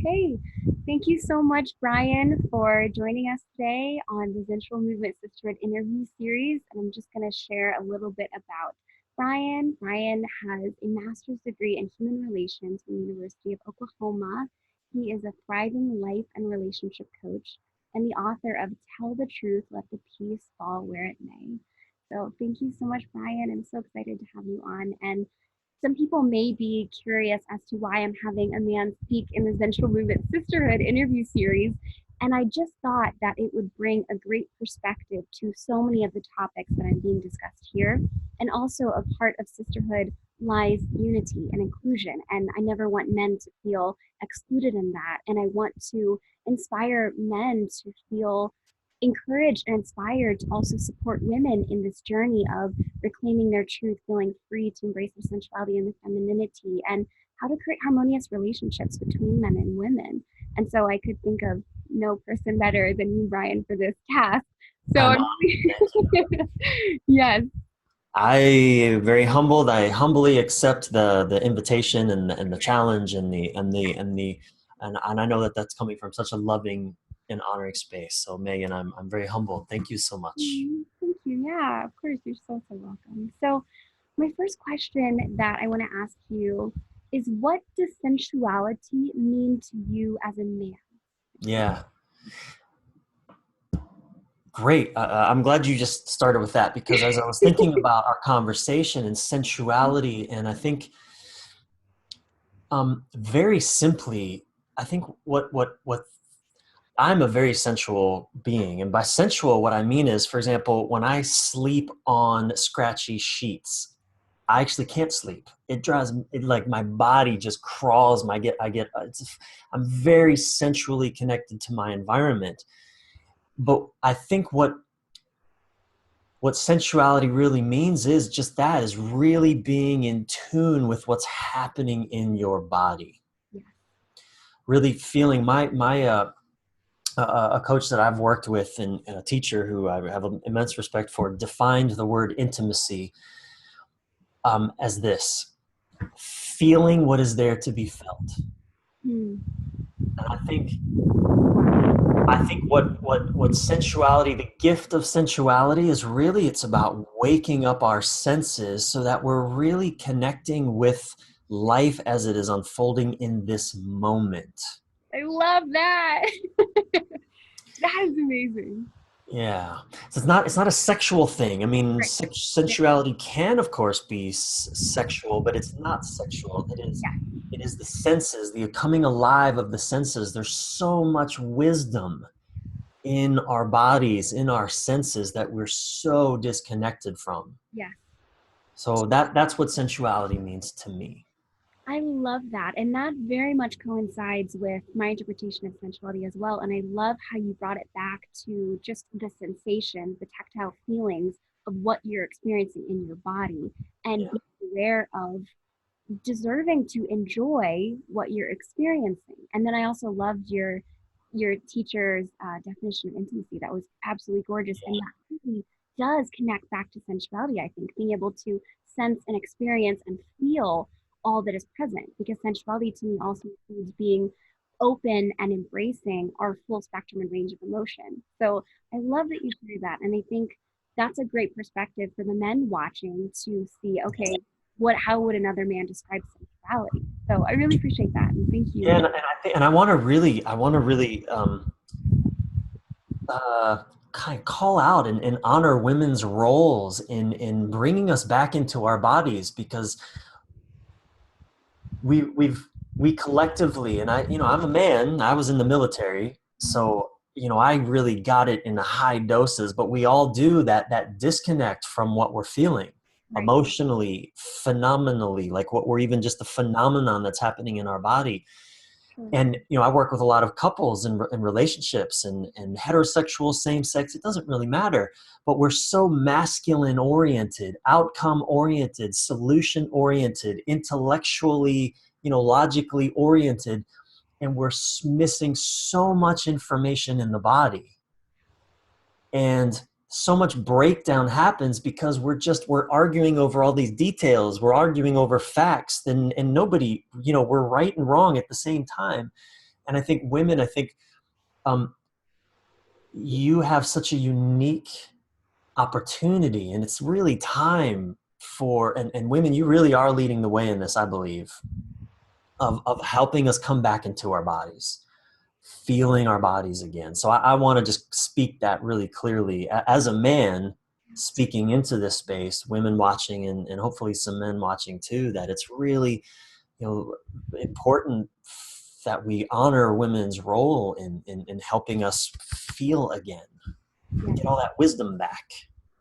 Okay, thank you so much, Bryan, for joining us today on the Zensual Movement Sisterhood interview series. And I'm just going to share a little bit about Bryan. Bryan has a master's degree in human relations from the University of Oklahoma. He is a thriving life and relationship coach and the author of Tell the Truth, Let the Peace Fall Where It May. So thank you so much, Bryan. I'm so excited to have you on. And some people may be curious as to why I'm having a man speak in the Sensual Movement Sisterhood interview series. And I just thought that it would bring a great perspective to so many of the topics that I'm being discussed here. And also, a part of sisterhood lies unity and inclusion. And I never want men to feel excluded in that. And I want to inspire men to feel encouraged and inspired to also support women in this journey of reclaiming their truth, feeling free to embrace their sensuality and their femininity, and how to create harmonious relationships between men and women. And so I could think of no person better than you, Bryan, for this task. So And I'm yes. I am very humbled. I humbly accept the invitation and the challenge and I know that that's coming from such a loving and honoring space. So Megan, I'm very humbled. Thank you so much. Thank you. Yeah, of course, you're so welcome. So my first question that I want to ask you is, what does sensuality mean to you as a man? Yeah, great. I'm glad you just started with that because as I was thinking about our conversation and sensuality, and I think very simply, I think what I'm a very sensual being. And by sensual, what I mean is, for example, when I sleep on scratchy sheets, I actually can't sleep. It drives it like my body just crawls. I'm very sensually connected to my environment. But I think what sensuality really means is just that, is really being in tune with what's happening in your body. Yeah. Really feeling a coach that I've worked with and a teacher who I have immense respect for defined the word intimacy as this: feeling what is there to be felt. Hmm. And I think what sensuality, the gift of sensuality, is really, it's about waking up our senses so that we're really connecting with life as it is unfolding in this moment. I love that. That is amazing. Yeah. So it's not a sexual thing. I mean, Right. Yeah. sensuality can, of course, be sexual, but it's not sexual. Yeah. It is the senses, the coming alive of the senses. There's so much wisdom in our bodies, in our senses, that we're so disconnected from. Yeah. So that's what sensuality means to me. I love that. And that very much coincides with my interpretation of sensuality as well. And I love how you brought it back to just the sensation, the tactile feelings of what you're experiencing in your body and Yeah. being aware of deserving to enjoy what you're experiencing. And then I also loved your teacher's definition of intimacy. That was absolutely gorgeous, and that really does connect back to sensuality. I think being able to sense and experience and feel all that is present, because sensuality to me also includes being open and embracing our full spectrum and range of emotion. So I love that you share that, and I think that's a great perspective for the men watching to see, okay, how would another man describe sensuality? So I really appreciate that, and thank Yeah, you. and I want to really uh, kind of call out and honor women's roles in bringing us back into our bodies, because we collectively, and I'm a man, I was in the military, so I really got it in the high doses, but we all do that disconnect from what we're feeling Right. emotionally, phenomenally, like what we're even just the phenomenon that's happening in our body. Sure. And I work with a lot of couples and relationships and heterosexual, same sex, it doesn't really matter, but we're so masculine oriented, outcome oriented, solution oriented, intellectually, logically oriented, and we're missing so much information in the body. And so much breakdown happens because we're arguing over all these details, we're arguing over facts, and nobody, we're right and wrong at the same time. And I think women, um, you have such a unique opportunity, and it's really time for, and women, you really are leading the way in this, I believe, of helping us come back into our bodies, feeling our bodies again. So I want to just speak that really clearly as a man speaking into this space, women watching, and hopefully some men watching too, that it's really, important that we honor women's role in helping us feel again, Yeah. get all that wisdom back.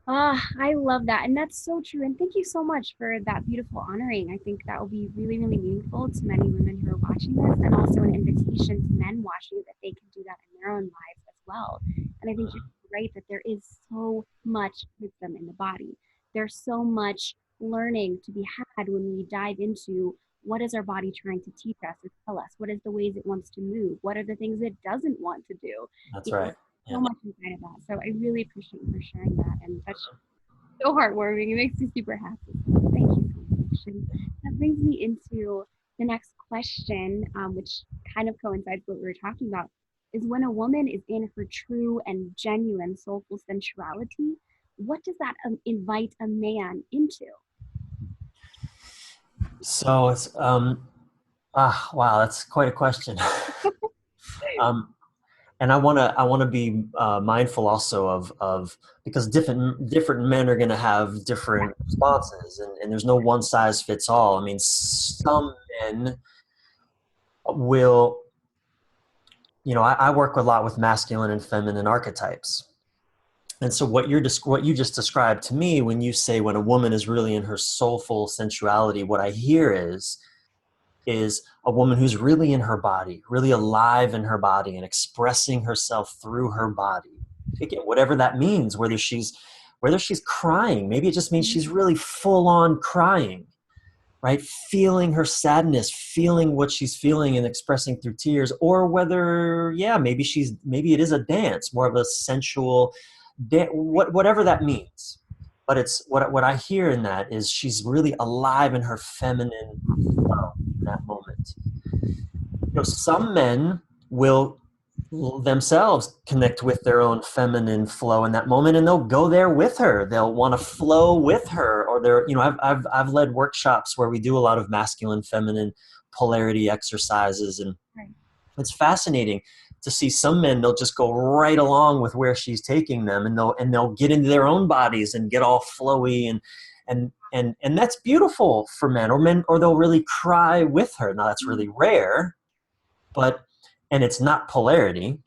Ah, I love that. And that's so true. And thank you so much for that beautiful honoring. I think that will be really, really meaningful to many women who are watching this, and also an invitation to men watching that they can do that in their own lives as well. And I think you're right that there is so much wisdom in the body. There's so much learning to be had when we dive into what is our body trying to teach us or tell us? What is the ways it wants to move? What are the things it doesn't want to do? That's You know, right. so Yeah. much inside of that. So I really appreciate you for sharing that. And that's so heartwarming. It makes me super happy. So thank you so much. And that brings me into the next question, which kind of coincides with what we were talking about, is when a woman is in her true and genuine soulful sensuality, what does that invite a man into? So it's wow, that's quite a question. um, and I want to be mindful also of because different men are going to have Yeah, different responses, and there's no one size fits all. I mean, some men will, I work a lot with masculine and feminine archetypes. And so what you just described to me, when you say when a woman is really in her soulful sensuality, what I hear is a woman who's really in her body, really alive in her body and expressing herself through her body. Again, whatever that means, whether she's crying, maybe it just means she's really full on crying, right? Feeling her sadness, feeling what she's feeling and expressing through tears, or whether, yeah, maybe it is a dance, more of a sensual whatever that means. But it's what I hear in that is she's really alive in her feminine flow in that moment. Some men will themselves connect with their own feminine flow in that moment, and they'll go there with her. They'll want to flow with her, or I've led workshops where we do a lot of masculine, feminine polarity exercises, and right. it's fascinating to see some men, they'll just go right along with where she's taking them, and they'll get into their own bodies and get all flowy, and that's beautiful for men, or they'll really cry with her. Now that's really rare, but and it's not polarity.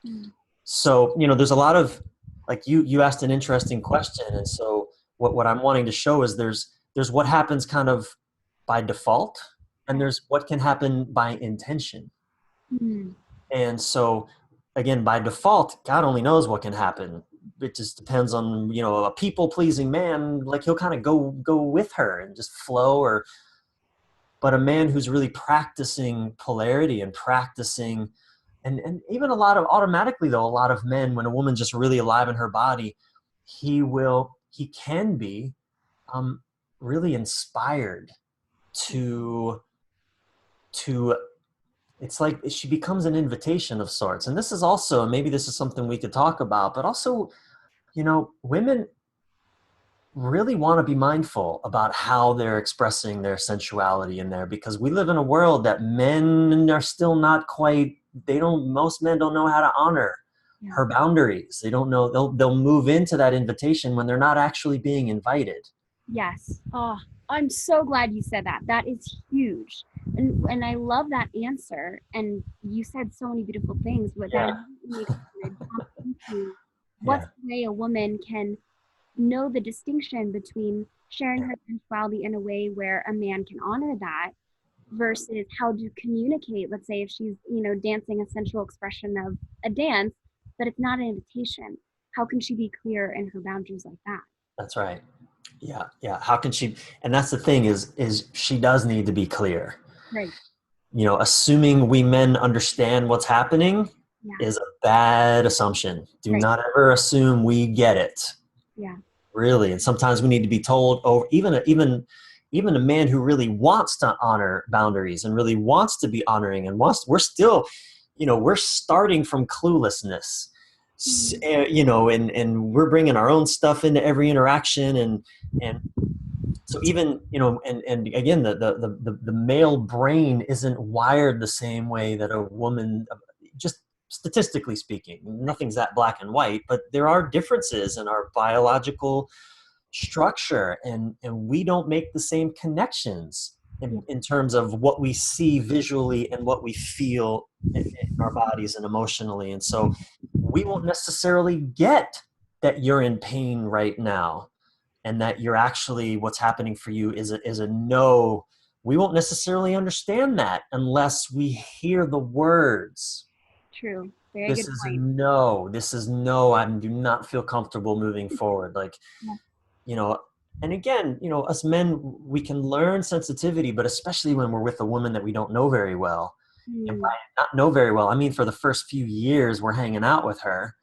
Mm-hmm. So, there's a lot of, like, you asked an interesting question, and so what I'm wanting to show is there's what happens kind of by default, and there's what can happen by intention. Mm-hmm. And so, again, by default, God only knows what can happen. It just depends on, a people pleasing man, like he'll kind of go with her and just flow. But a man who's really practicing polarity and practicing, and even automatically though, a lot of men, when a woman's just really alive in her body, he can be um, really inspired to it's like she becomes an invitation of sorts. And this is also, maybe this is something we could talk about, but also, women really want to be mindful about how they're expressing their sensuality in there, because we live in a world that men are still not quite, most men don't know how to honor Yeah. her boundaries. They don't know, they'll move into that invitation when they're not actually being invited. Yes. Oh, I'm so glad you said that. That is huge. And I love that answer. And you said so many beautiful things, but that Yeah. immediately makes me jump into what's Yeah. the way a woman can know the distinction between sharing Yeah. her sensuality in a way where a man can honor that versus how to communicate. Let's say if she's, dancing a sensual expression of a dance, but it's not an invitation. How can she be clear in her boundaries like that? That's right. Yeah. Yeah. How can she, and that's the thing, is she does need to be clear. Right. Assuming we men understand what's happening Yeah. is a bad assumption. Do Right. not ever assume we get it, Yeah. really. And sometimes we need to be told, or even a man who really wants to honor boundaries and really wants to be honoring and we're still, we're starting from cluelessness. Mm. And we're bringing our own stuff into every interaction, and so even, and again, the male brain isn't wired the same way that a woman, just statistically speaking. Nothing's that black and white, but there are differences in our biological structure, and we don't make the same connections Yeah, in terms of what we see visually and what we feel in our bodies and emotionally. And so we won't necessarily get that you're in pain right now, and that you're actually, what's happening for you is a no. We won't necessarily understand that unless we hear the words. true. Very This good is a point. no. This is no. I do not feel comfortable moving forward. Like, Yeah. you know, and again, us men, we can learn sensitivity, but especially when we're with a woman that we don't know very well. And by Mm. not know very well, I mean, for the first few years we're hanging out with her.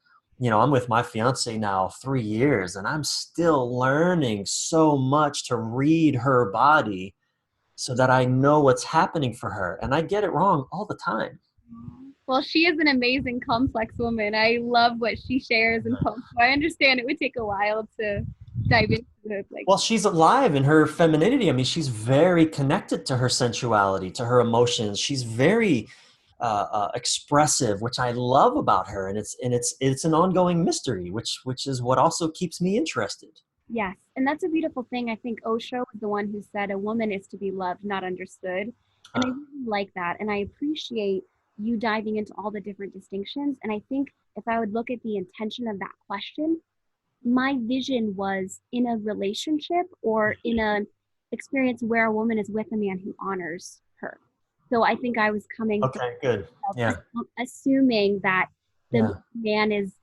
I'm with my fiance now 3 years, and I'm still learning so much to read her body so that I know what's happening for her. And I get it wrong all the time. Well, she is an amazing, complex woman. I love what she shares and posts. So I understand it would take a while to dive into it. Like, Well, she's alive in her femininity. I mean, she's very connected to her sensuality, to her emotions. She's very expressive, which I love about her, and it's an ongoing mystery, which is what also keeps me interested. yes. And that's a beautiful thing. I think Osho was the one who said a woman is to be loved, not understood. And I Uh, really like that. And I appreciate you diving into all the different distinctions. And I think if I would look at the intention of that question, my vision was in a relationship or in an experience where a woman is with a man who honors her. So I think I was coming from okay, good. Yeah, assuming that the yeah, man is,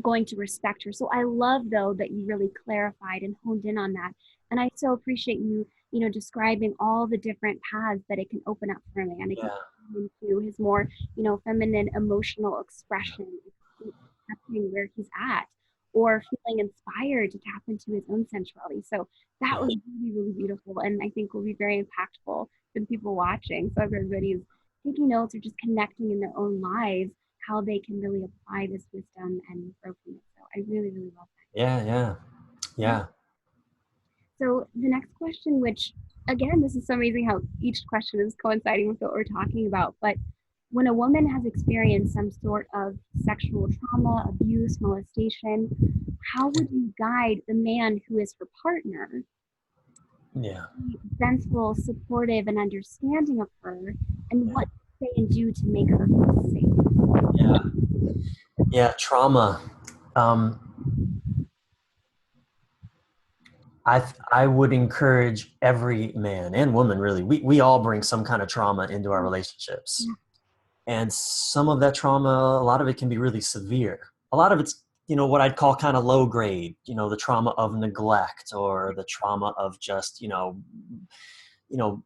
going to respect her. So I love though that you really clarified and honed in on that. And I so appreciate you, describing all the different paths that it can open up for a man. It can yeah, into his more, feminine emotional expression, accepting where he's at, or feeling inspired to tap into his own sensuality. So that yeah, was really, really beautiful. And I think will be very impactful for the people watching. So if everybody's taking notes or just connecting in their own lives, how they can really apply this wisdom and grow from it. So I really, really love yeah, yeah, that. yeah. So the next question, which again, this is so amazing how each question is coinciding with what we're talking about, but when a woman has experienced some sort of sexual trauma, abuse, molestation, how would you guide the man who is her partner Yeah, to be sensible, supportive, and understanding of her, and yeah, what to say and do to make her feel safe? yeah, yeah. Trauma. Um, I would encourage every man and woman, really. We all bring some kind of trauma into our relationships, Yeah, and some of that trauma, a lot of it can be really severe. A lot of it's, what I'd call kind of low grade. The trauma of neglect, or the trauma of just, you know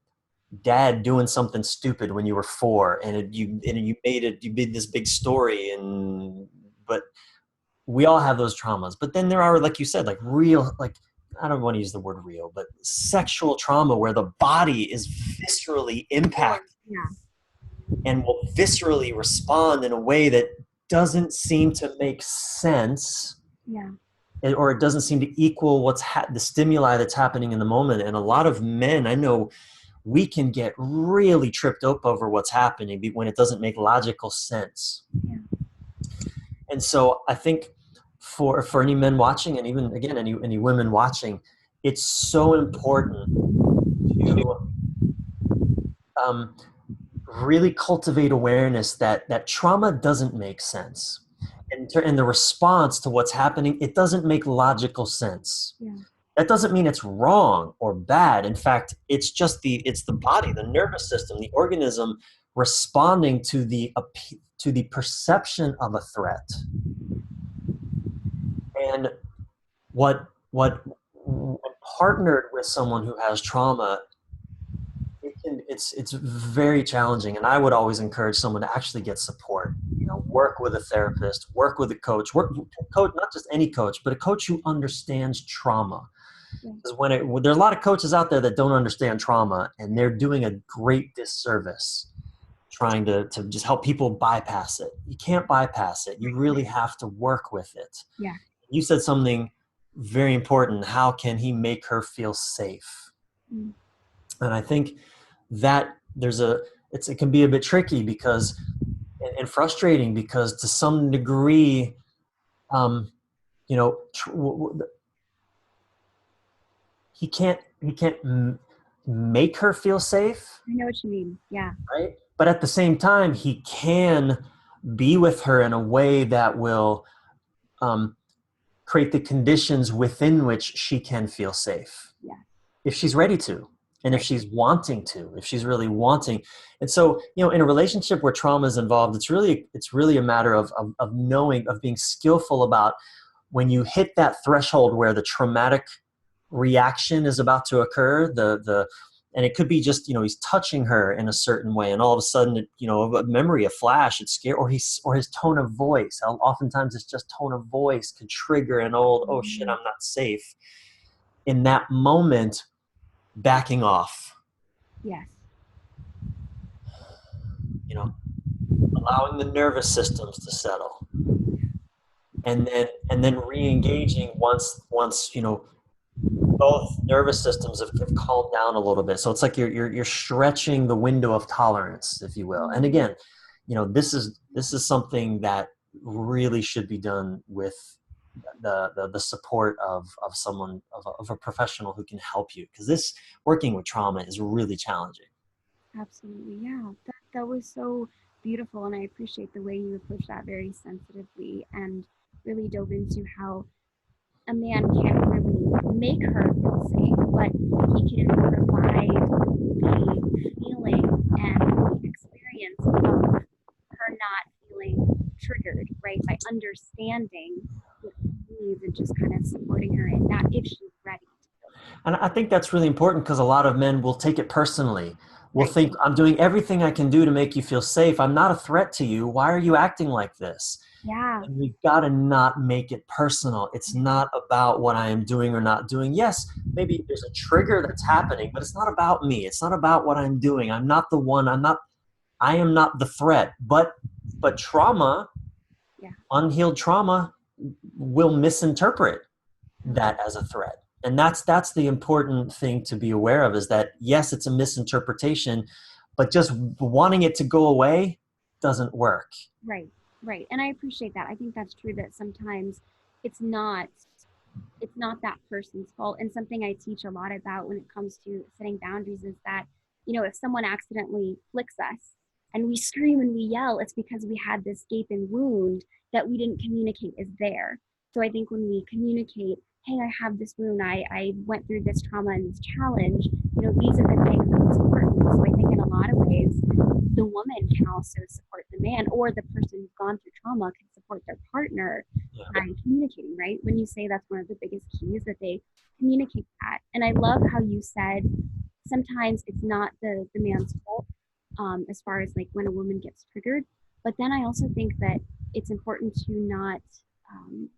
dad doing something stupid when you were 4, and you made this big story. And but we all have those traumas. But then there are, like you said, like real, like, I don't want to use the word real, but sexual trauma where the body is viscerally or impacted yeah, and will viscerally respond in a way that doesn't seem to make sense, yeah, or it doesn't seem to equal the stimuli that's happening in the moment. And a lot of men I know, we can get really tripped up over what's happening when it doesn't make logical sense. yeah. And so I think for any men watching, and even again any women watching, it's so important to um, really cultivate awareness that trauma doesn't make sense, and the response to what's happening, it doesn't make logical sense. Yeah. That doesn't mean it's wrong or bad. In fact, it's the body, the nervous system, the organism responding to the perception of a threat. And when partnered with someone who has trauma, it's very challenging. And I would always encourage someone to actually get support. Work with a therapist, work with a coach, not just any coach, but a coach who understands trauma. Yeah. Because there's a lot of coaches out there that don't understand trauma, and they're doing a great disservice. trying to just help people bypass it. You can't bypass it. You really have to work with it. Yeah. You said something very important. How can he make her feel safe? Mm. And I think that it can be a bit tricky because and frustrating because to some degree, um, you know, he can't make her feel safe, I know what you mean. Yeah. right? But at the same time, he can be with her in a way that will um, create the conditions within which she can feel safe Yeah. if she's ready to, and if Right. she's wanting to, if she's really wanting. And so, in a relationship where trauma is involved, it's really a matter of knowing, of being skillful about when you hit that threshold where the traumatic reaction is about to occur, and it could be just, he's touching her in a certain way, and all of a sudden, a memory, a flash, it's scary, or his tone of voice. Oftentimes, it's just tone of voice could trigger an old, oh shit, Mhm. I'm not safe. In that moment, backing off, Yes. allowing the nervous systems to settle, and then re-engaging once both nervous systems have calmed down a little bit. So it's like you're stretching the window of tolerance, if you will. And Mm. again, this is something that really should be done with the support of someone, of a professional who can help you, because this working with trauma is really challenging. Absolutely. Yeah. That was so beautiful. And I appreciate the way you approach that very sensitively and really dove into how a man can't really make her feel safe, but he can provide the feeling and the experience of her not feeling triggered, right? By understanding what she needs and just kind of supporting her in that if she's ready to feel And I think that's really important because a lot of men will take it personally. Will right. think, I'm doing everything I can do to make you feel safe. I'm not a threat to you. Why are you acting like this? Yeah. And we've got to not make it personal. It's not about what I am doing or not doing. Yes, maybe there's a trigger that's happening, but it's not about me. It's not about what I'm doing. I'm not the one. I am not the threat. But trauma, Yeah. unhealed trauma will misinterpret Absolutely. that as a threat. And that's the important thing to be aware of, is that yes, it's a misinterpretation, but just wanting it to go away doesn't work. Right. Right. And I appreciate that. I think that's true that sometimes it's not it's not that person's fault. And something I teach a lot about when it comes to setting boundaries is that, if someone accidentally flicks us and we scream and we yell, it's because we had this gaping wound that we didn't communicate is there. So I think when we communicate, hey, I have this wound, I went through this trauma and this challenge, these are the things that support me. So I think in a lot of ways, the woman can also support the man, or the person who's gone through trauma can support their partner by communicating, right? When you say that's one of the biggest keys, that they communicate that. And I love how you said sometimes it's not the man's fault, as far as like when a woman gets triggered. But then I also think that it's important to not um,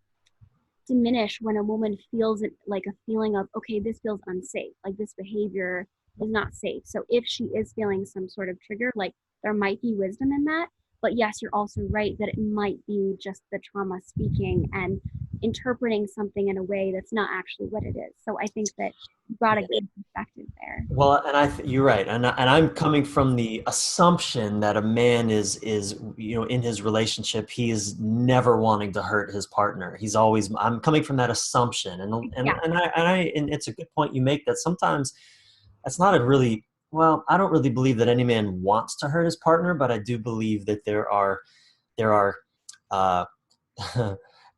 diminish when a woman feels it, like a feeling of, okay, this feels unsafe, like this behavior is not safe. So if she is feeling some sort of trigger, like there might be wisdom in that. But yes, you're also right that it might be just the trauma speaking and interpreting something in a way that's not actually what it is. So I think that you brought a good perspective there. Well, and you're right, and I'm coming from the assumption that a man is in his relationship, he is never wanting to hurt his partner. He's always. I'm coming from that assumption, Yeah, and it's a good point you make, that sometimes that's not a really, well. I don't really believe that any man wants to hurt his partner, but I do believe that there are uh,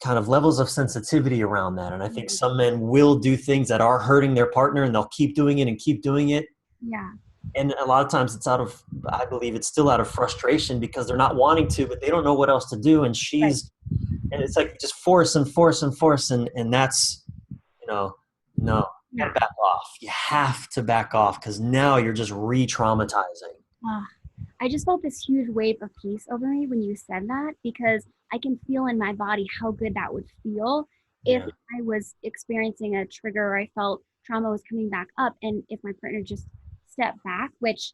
kind of levels of sensitivity around that. And I think absolutely. some men will do things that are hurting their partner, and they'll keep doing it and keep doing it. Yeah, And a lot of times I believe it's still out of frustration because they're not wanting to, but they don't know what else to do. right. And it's like just force and force and force. And that's, no, you Yeah. gotta back off. You have to back off, because now you're just re-traumatizing. Uh, I just felt this huge wave of peace over me when you said that, because I can feel in my body how good that would feel if Yeah. I was experiencing a trigger or I felt trauma was coming back up. And if my partner just stepped back, which,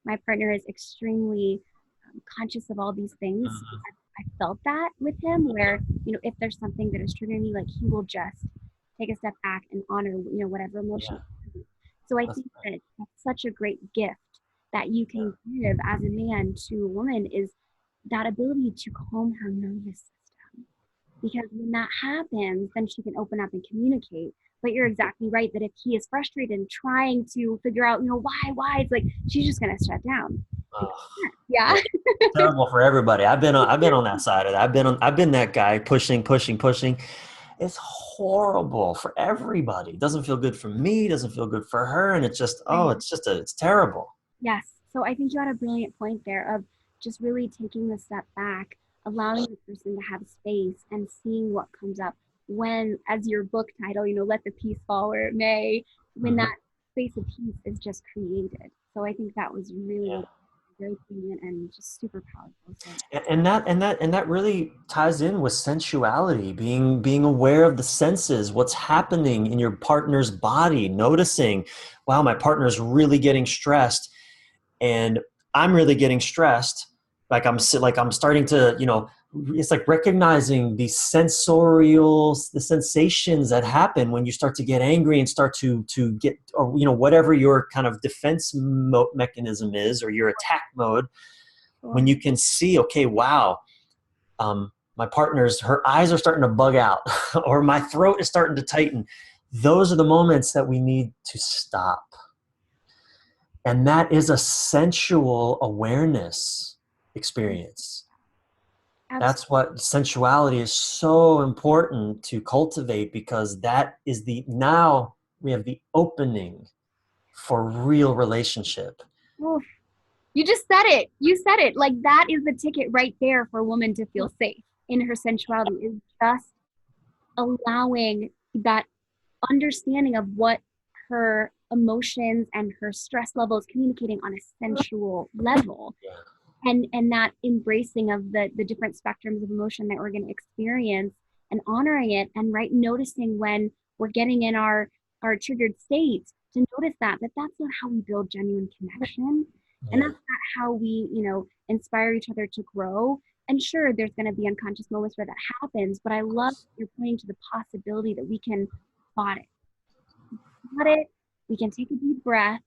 my partner is extremely conscious of all these things. Mhm. I felt that with him, where, if there's something that is triggering me, like he will just take a step back and honor, whatever Yeah, emotion. So I that's think that that's such a great gift that you can give as a man to a woman, is that ability to calm her nervous system. Because when that happens, then she can open up and communicate. But you're exactly right that if he is frustrated and trying to figure out, why, it's like she's just gonna shut down. Like, yeah. yeah. Terrible for everybody. I've been on that side of it. I've been that guy pushing, pushing, pushing. It's horrible for everybody. It doesn't feel good for me, doesn't feel good for her, and it's just Right. it's terrible. Yes. So I think you had a brilliant point there of just really taking the step back, allowing the person to have space and seeing what comes up when, as your book title, let the peace fall where it may, when Hmm. that space of peace is just created. So I think that was really, Yeah. really very poignant and just super powerful. So And that really ties in with sensuality, being aware of the senses, what's happening in your partner's body, noticing, wow, my partner's really getting stressed, and I'm really getting stressed. Like I'm starting to, it's like recognizing the sensations that happen when you start to get angry and start to get, or whatever your kind of defense mechanism is, or your attack mode. When sure. you can see, okay, wow, my partner's, her eyes are starting to bug out, or my throat is starting to tighten. Those are the moments that we need to stop. And that is a sensual awareness experience. Absolutely. That's what sensuality is so important to cultivate, because that is now we have the opening for real relationship. Oof. You just said it. You said it. Like that is the ticket right there for a woman to feel safe in her sensuality, is just allowing that understanding of what her emotions and her stress level is communicating on a sensual level, Yeah. and that embracing of the different spectrums of emotion that we're going to experience, and honoring it, and right, noticing when we're getting in our triggered states, to notice that that's not how we build genuine connection, and Yeah. that's not how we inspire each other to grow. And sure, there's going to be unconscious moments where that happens, but I love that you're pointing to the possibility that we can spot it, spot it, we can take a deep breath,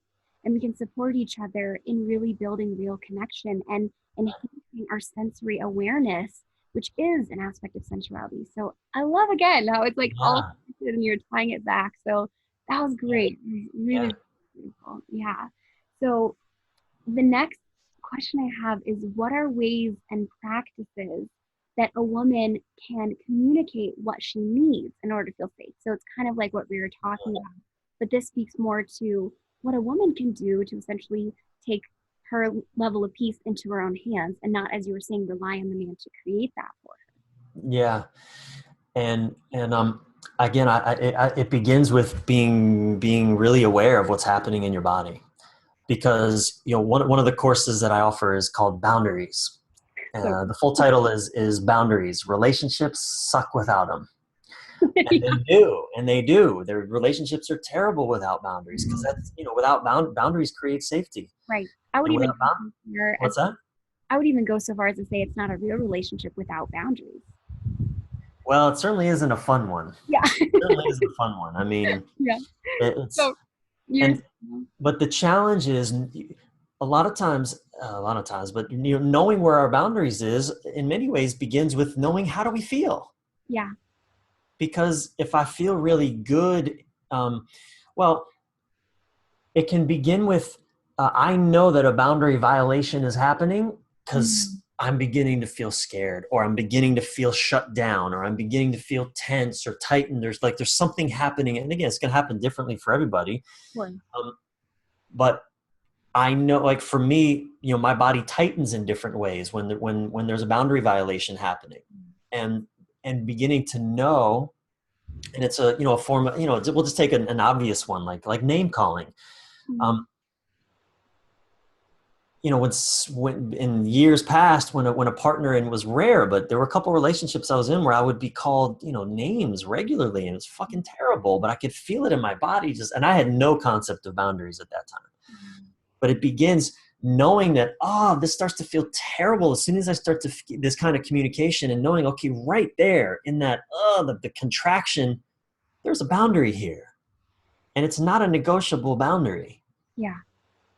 and we can support each other in really building real connection and enhancing our sensory awareness, which is an aspect of sensuality. So I love, again, how it's like all Yeah. connected and you're tying it back. So that was great. It was Yeah. really beautiful. Yeah. So the next question I have is, what are ways and practices that a woman can communicate what she needs in order to feel safe? So it's kind of like what we were talking about, but this speaks more to what a woman can do to essentially take her level of peace into her own hands, and not, as you were saying, rely on the man to create that for Yeah. And again, it begins with being really aware of what's happening in your body, because one of the courses that I offer is called Boundaries. her. The full title is Boundaries: Relationships Suck Without Them. So And they do. Their relationships are terrible without boundaries, because that's, without boundaries create safety. right. I would And even without go so far as what's that? I would even go so far as to say it's not a real relationship without boundaries. Well, it certainly isn't a fun one. Yeah. It certainly isn't a fun one. I mean, Yeah. it's So you're and but the challenge is, a lot of times, but knowing where our boundaries is in many ways begins with knowing, how do we feel? yeah. Because if I feel really good, um, well, it can begin with, I know that a boundary violation is happening because Mm, I'm beginning to feel scared, or I'm beginning to feel shut down, or I'm beginning to feel tense or tightened. There's something happening. And again, it's going to happen differently for everybody. sure. Um, but I know, like for me, my body tightens in different ways when there's a boundary violation happening, and beginning to know. And it's a form of, we'll just take an obvious one, like name calling. Mm, Um, when in years past, when a partner, and was rare, but there were a couple relationships I was in where I would be called, names regularly, and it's fucking terrible, but I could feel it in my body, and I had no concept of boundaries at that time. But it begins, knowing that, this starts to feel terrible as soon as I start to this kind of communication, and knowing, okay, right there in that, the contraction, there's a boundary here, and it's not a negotiable boundary. Yeah.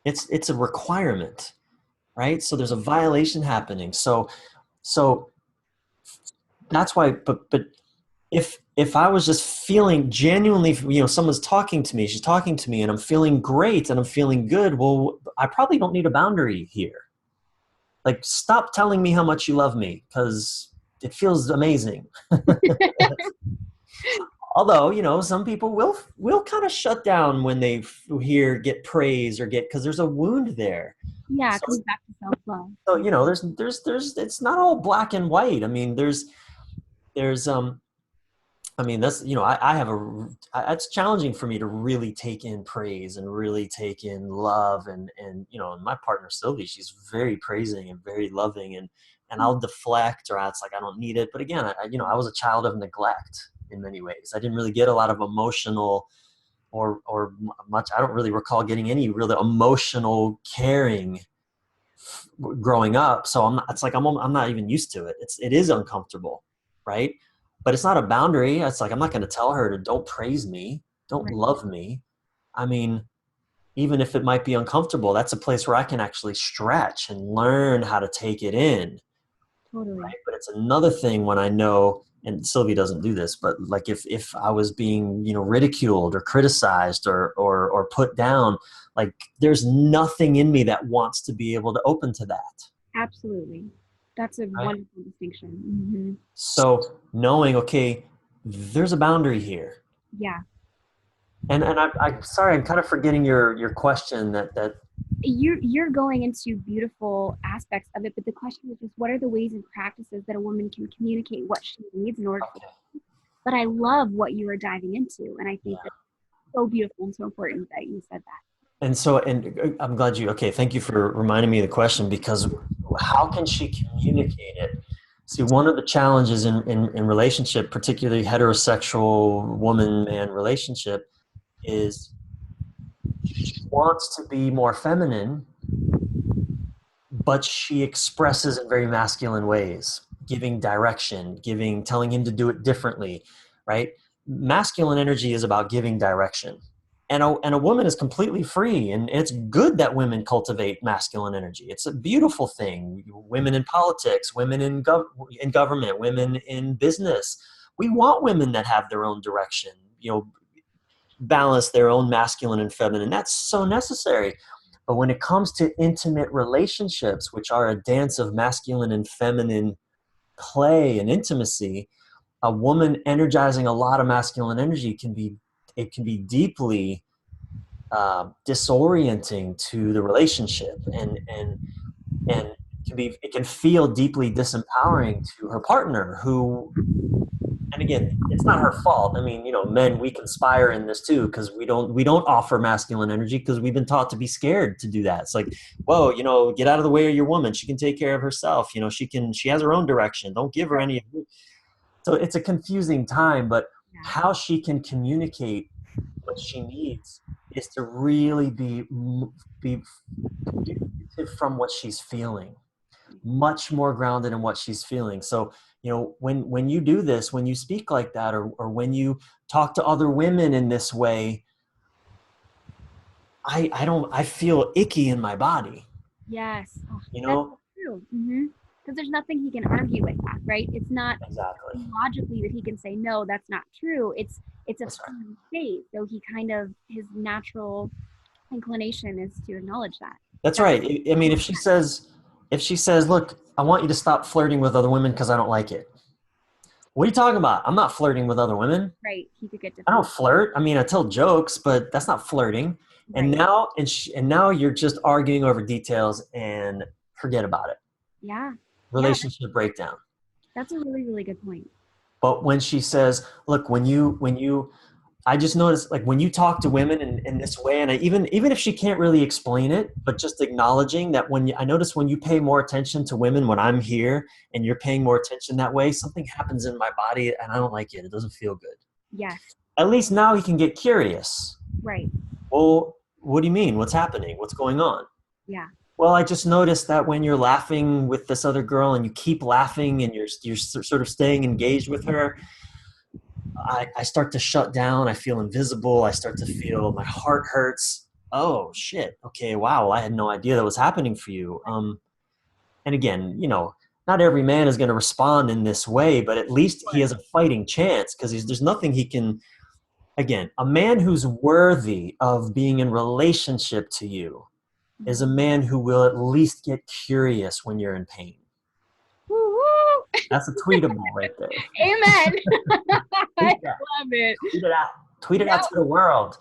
It's a requirement, right? So there's a violation happening. So that's why, but if I was just feeling genuinely, someone's talking to me, she's talking to me, and I'm feeling great and I'm feeling good, well, I probably don't need a boundary here. Like, stop telling me how much you love me, because it feels amazing. Although, some people will kind of shut down when they get praise or because there's a wound there. Yeah, it So, comes back to self-love. there's it's not all black and white. I mean, there's I mean, that's, I have it's challenging for me to really take in praise and really take in love. And my partner, Sylvie, she's very praising and very loving, and I'll deflect, or it's like, I don't need it. But again, I was a child of neglect in many ways. I didn't really get a lot of emotional or much. I don't really recall getting any really emotional caring growing up. So I'm not even used to it. It is uncomfortable, right? But it's not a boundary. It's like, I'm not going to tell her to don't praise me, don't Right. love me. I mean, even if it might be uncomfortable, that's a place where I can actually stretch and learn how to take it in. Totally. But it's another thing when I know, and Sylvie doesn't do this, but like if I was being, ridiculed or criticized or put down, like, there's nothing in me that wants to be able to open to that. Absolutely. That's a Right. wonderful distinction. Hmm. So knowing, okay, there's a boundary here. Yeah. And I'm sorry, I'm kind of forgetting your question that You're going into beautiful aspects of it, but the question is just what are the ways and practices that a woman can communicate what she needs in order to. okay. But I love what you are diving into, and I think Yeah. that's so beautiful and so important that you said that. And I'm glad thank you for reminding me of the question, because how can she communicate it? See, one of the challenges in relationship, particularly heterosexual woman-man relationship, is she wants to be more feminine, but she expresses in very masculine ways, giving direction, telling him to do it differently, right? Masculine energy is about giving direction. And a woman is completely free, and it's good that women cultivate masculine energy. It's a beautiful thing. Women in politics, women in government, women in business. We want women that have their own direction, balance their own masculine and feminine. That's so necessary. But when it comes to intimate relationships, which are a dance of masculine and feminine play and intimacy, a woman energizing a lot of masculine energy can be deeply disorienting to the relationship, and it can feel deeply disempowering to her partner, who, and again, it's not her fault. I mean, men, we conspire in this too, because we don't offer masculine energy because we've been taught to be scared to do that. It's like, whoa, get out of the way of your woman. She can take care of herself. She has her own direction. Don't give her Right. any. So it's a confusing time, but Yeah. how she can communicate what she needs is to really be communicative from what she's feeling, much more grounded in what she's feeling. So, when you do this, when you speak like that, or when you talk to other women in this way, I feel icky in my body, Yes. Oh, you that's know? true. Because there's nothing he can argue with that, right? It's not Exactly. logically that he can say no, that's not true. It's a That's right. feeling state, so he kind of his natural inclination is to acknowledge that. That's That's right. I mean, if she says, look, I want you to stop flirting with other women because I don't like it. What are you talking about? I'm not flirting with other women. right. He could get I don't defensive. flirt. I mean, I tell jokes, but that's not flirting. And Right. now you're just arguing over details, and forget about it. Yeah. Yeah. Relationship breakdown. That's a really, really good point. But when she says, look, I just noticed, like, when you talk to women in this way, and even if she can't really explain it, but just acknowledging that, I notice when you pay more attention to women when I'm here, and you're paying more attention that way, something happens in my body, and I don't like it. It doesn't feel good. Yes. At least now he can get curious. Right. Well, what do you mean? What's happening? What's going on? Yeah. Well, I just noticed that when you're laughing with this other girl and you keep laughing and you're sort of staying engaged with her, I start to shut down. I feel invisible. I start to feel my heart hurts. Oh shit. Okay. Wow. I had no idea that was happening for you. And again, not every man is going to respond in this way, but at least he has a fighting chance because there's nothing he can. Again, a man who's worthy of being in relationship to you is a man who will at least get curious when you're in pain. Woo woo! That's a tweetable right there. Amen. I Tweet that. love it. Tweet it out. Tweet it out That to the world.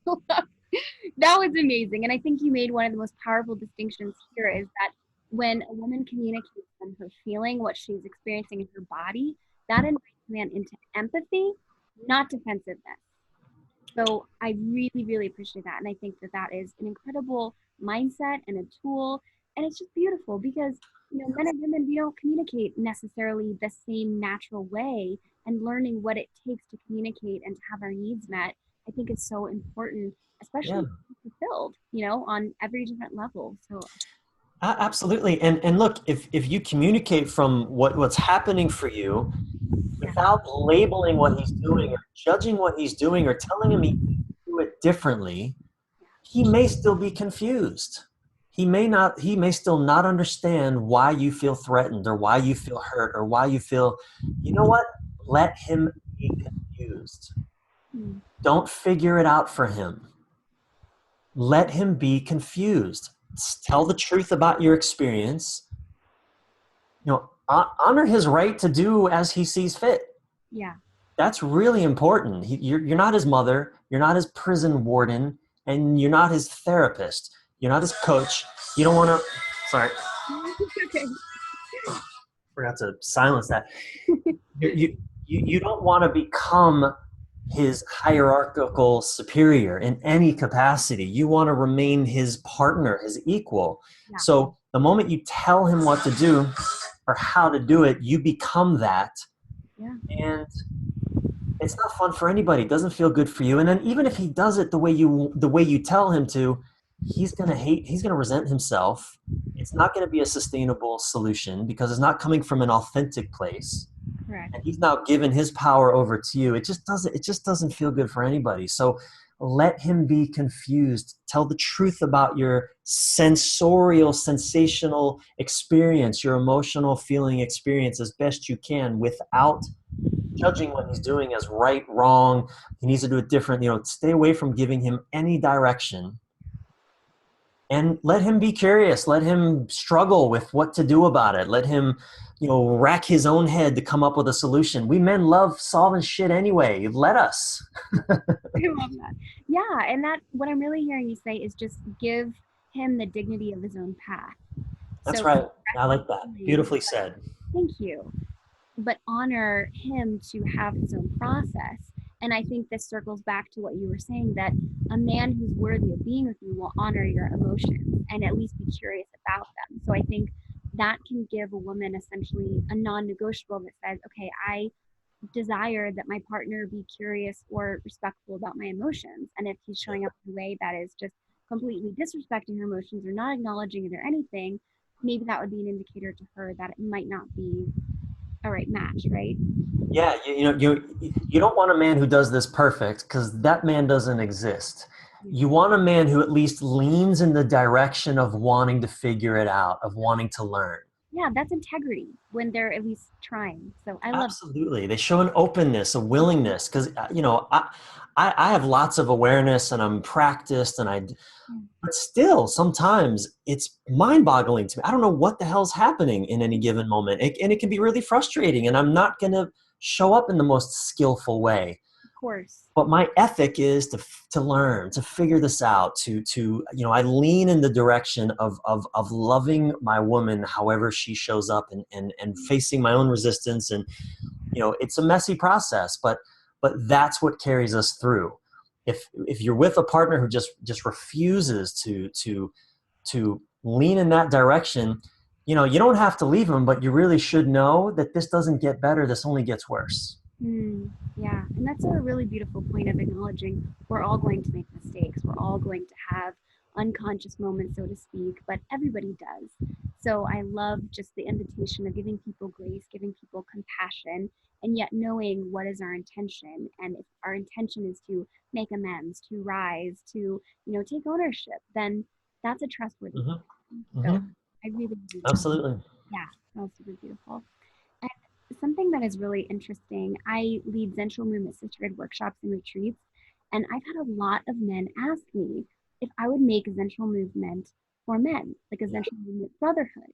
that was amazing. And I think you made one of the most powerful distinctions here is that when a woman communicates from her feeling what she's experiencing in her body, that invites man into empathy, not defensiveness. So I really, really appreciate that. And I think that that is an incredible mindset and a tool. And it's just beautiful because, men and women, we don't communicate necessarily the same natural way. And learning what it takes to communicate and to have our needs met, I think is so important, Yeah. especially fulfilled, on every different level. So, Absolutely. And look, if you communicate from what's happening for you yeah, without labeling what he's doing or judging what he's doing or telling him he can do it differently, he may still be confused. He may still not understand why you feel threatened or why you feel hurt or why you feel, you know what? Let him be confused. mm, Don't figure it out for him. Let him be confused. Tell the truth about your experience. Honor his right to do as he sees fit. yeah. That's really important. You're not his mother, you're not his prison warden, and you're not his therapist. You're not his coach. You don't want to. Sorry, Okay. forgot to silence that. You don't want to become his hierarchical superior in any capacity. You want to remain his partner, his equal. Yeah, So the moment you tell him what to do or how to do it, you become that. yeah. And it's not fun for anybody. It doesn't feel good for you. And then even if he does it the way you tell him to, he's gonna resent himself. It's not gonna be a sustainable solution because it's not coming from an authentic place. Correct. And he's now given his power over to you. It just doesn't feel good for anybody. So let him be confused. Tell the truth about your sensorial, sensational experience, your emotional feeling experience as best you can without judging what he's doing as right, wrong. He needs to do it different. Stay away from giving him any direction and let him be curious. Let him struggle with what to do about it. Let him, rack his own head to come up with a solution. We men love solving shit anyway. Let us. I love that. Yeah, and that what I'm really hearing you say is just give him the dignity of his own path. That's So right. I like that. Beautifully said. thank you, but honor him to have his own process. And I think this circles back to what you were saying that a man who's worthy of being with you will honor your emotions and at least be curious about them. So I think that can give a woman essentially a non negotiable that says, okay, I desire that my partner be curious or respectful about my emotions. And if he's showing up in a way that is just completely disrespecting her emotions or not acknowledging it or anything, maybe that would be an indicator to her that it might not be a right match, right? Yeah, you don't want a man who does this perfect because that man doesn't exist. Yeah. You want a man who at least leans in the direction of wanting to figure it out, of wanting to learn. Yeah, that's integrity when they're at least trying. So I love Absolutely. They show an openness, a willingness, because, I have lots of awareness and I'm practiced it. but still sometimes it's mind boggling to me. I don't know what the hell's happening in any given moment. And it can be really frustrating and I'm not going to show up in the most skillful way. Of course. But my ethic is to learn, to figure this out, to I lean in the direction of loving my woman however she shows up and facing my own resistance. And it's a messy process, but that's what carries us through. If you're with a partner who just refuses to lean in that direction, you don't have to leave them, but you really should know that this doesn't get better, this only gets worse. Yeah, and that's a really beautiful point of acknowledging we're all going to make mistakes. We're all going to have unconscious moment, so to speak, but everybody does. So I love just the invitation of giving people grace, giving people compassion, and yet knowing what is our intention. And if our intention is to make amends, to rise, to, take ownership, then that's a trustworthy Hmm. person. So Hmm. I really believe that. Absolutely. Yeah, that was super beautiful. And something that is really interesting, I lead Zensual Movement Sisterhood workshops and retreats, and I've had a lot of men ask me if I would make a Zensual movement for men, like a Yeah. Zensual movement brotherhood.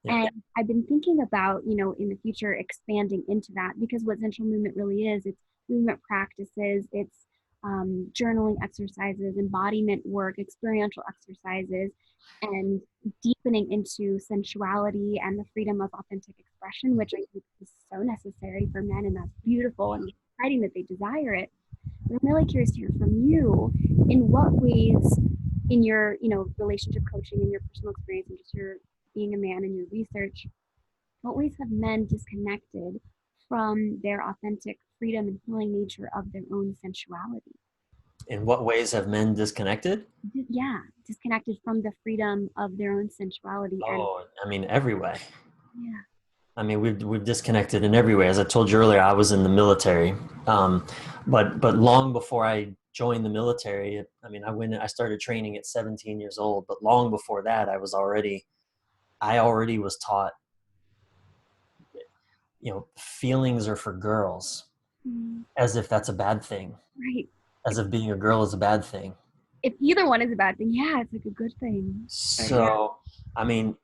Yeah. And I've been thinking about, in the future expanding into that because what Zensual movement really is, it's movement practices, it's journaling exercises, embodiment work, experiential exercises, and deepening into sensuality and the freedom of authentic expression, which I think is so necessary for men, and that's beautiful and exciting that they desire it. But I'm really curious to hear from you, in what ways in your, relationship coaching and your personal experience and just your being a man and your research, what ways have men disconnected from their authentic freedom and healing nature of their own sensuality? In what ways have men disconnected? Yeah, disconnected from the freedom of their own sensuality and Oh, I mean, every way. yeah. I mean, we've disconnected in every way. As I told you earlier, I was in the military, um, but long before I joined the military, I mean, I started training at 17 years old. But long before that, I already was taught, feelings are for girls, Mm, as if that's a bad thing, right. as if being a girl is a bad thing. If either one is a bad thing, yeah, it's like a good thing. But yeah. So, I mean,